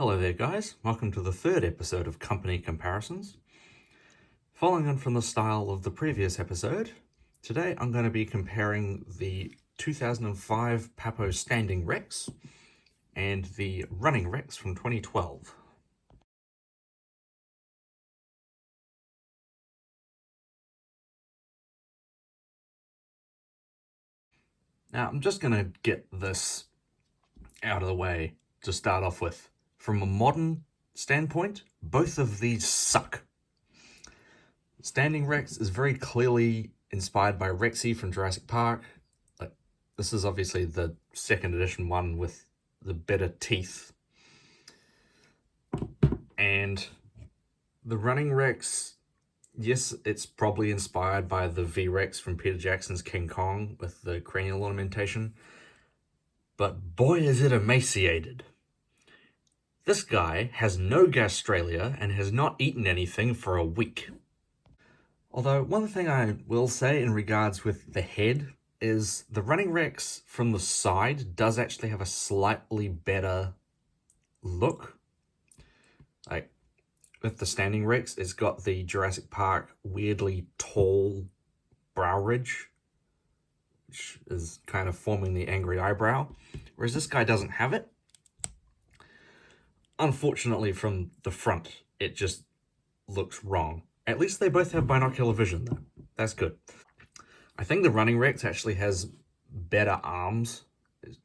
Hello there guys, welcome to the third episode of Company Comparisons. Following on from the style of the previous episode, today I'm going to be comparing the 2005 Papo Standing Rex and the Running Rex from 2012. Now I'm just going to get this out of the way to start off with. From a modern standpoint, both of these suck. Standing Rex is very clearly inspired by Rexy from Jurassic Park. This is obviously the second edition one with the better teeth. And the Running Rex, yes, it's probably inspired by the V-Rex from Peter Jackson's King Kong with the cranial ornamentation. But boy is it emaciated. This guy has no gastralia and has not eaten anything for a week. Although, one thing I will say in regards with the head is the Running Rex from the side does actually have a slightly better look. Like, with the Standing Rex, it's got the Jurassic Park weirdly tall brow ridge, which is kind of forming the angry eyebrow, whereas this guy doesn't have it. Unfortunately, from the front, it just looks wrong. At least they both have binocular vision, though. That's good. I think the Running Rex actually has better arms,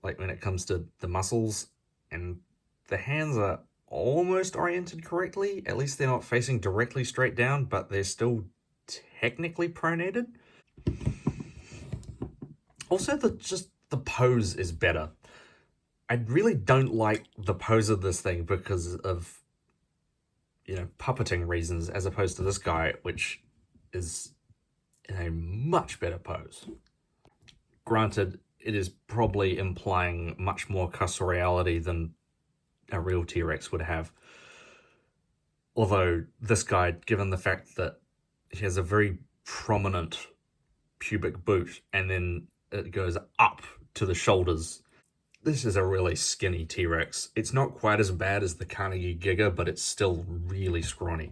like when it comes to the muscles, and the hands are almost oriented correctly. At least they're not facing directly straight down, but they're still technically pronated. Also, the pose is better. I really don't like the pose of this thing because of, puppeting reasons, as opposed to this guy, which is in a much better pose. Granted, it is probably implying much more cursoriality than a real T-Rex would have. Although this guy, given the fact that he has a very prominent pubic boot and then it goes up to the shoulders, this is a really skinny T-Rex. It's not quite as bad as the Carnegie Giga, but it's still really scrawny.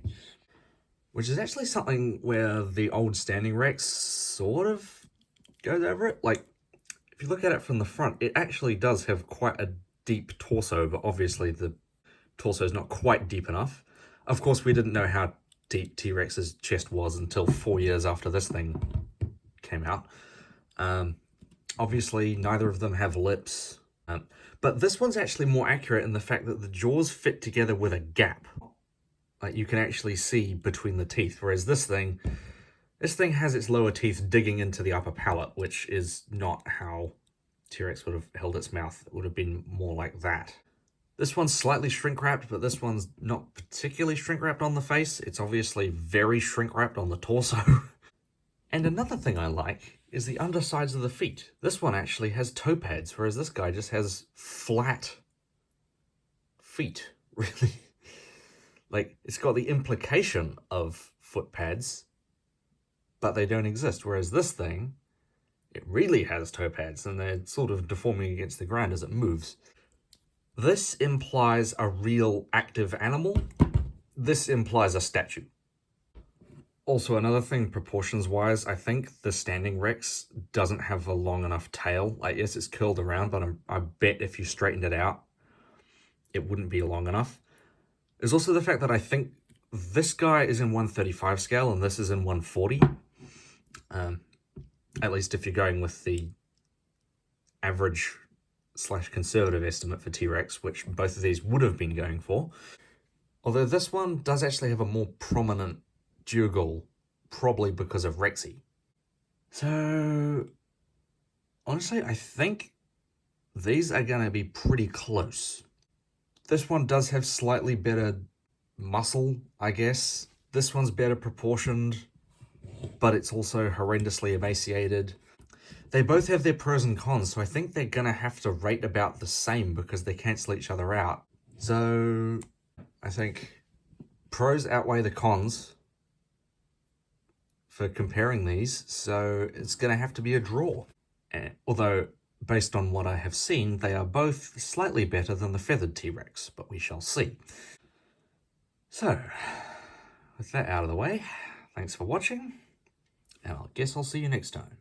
Which is actually something where the old Standing Rex sort of goes over it. Like, if you look at it from the front, it actually does have quite a deep torso, but obviously the torso is not quite deep enough. Of course, we didn't know how deep T-Rex's chest was until 4 years after this thing came out. Obviously, neither of them have lips. But this one's actually more accurate in the fact that the jaws fit together with a gap. Like, you can actually see between the teeth, whereas this thing has its lower teeth digging into the upper palate, which is not how T-Rex would have held its mouth. It would have been more like that. This one's slightly shrink-wrapped, but this one's not particularly shrink-wrapped on the face. It's obviously very shrink-wrapped on the torso. And another thing I like is the undersides of the feet. This one actually has toe pads, whereas this guy just has flat feet, really. Like, it's got the implication of foot pads, but they don't exist, whereas this thing, it really has toe pads, and they're sort of deforming against the ground as it moves. This implies a real active animal. This implies a statue. Also, another thing, proportions-wise, I think the Standing Rex doesn't have a long enough tail. Like, yes, it's curled around, but I bet if you straightened it out, it wouldn't be long enough. There's also the fact that I think this guy is in 135 scale and this is in 140. At least if you're going with the average / conservative estimate for T-Rex, which both of these would have been going for. Although this one does actually have a more prominent jugal, probably because of Rexy. So, honestly, I think these are going to be pretty close. This one does have slightly better muscle, I guess. This one's better proportioned, but it's also horrendously emaciated. They both have their pros and cons, so I think they're going to have to rate about the same because they cancel each other out. So, I think pros outweigh the cons for comparing these, so it's going to have to be a draw. Although, based on what I have seen, they are both slightly better than the feathered T-Rex, but we shall see. So, with that out of the way, thanks for watching, and I guess I'll see you next time.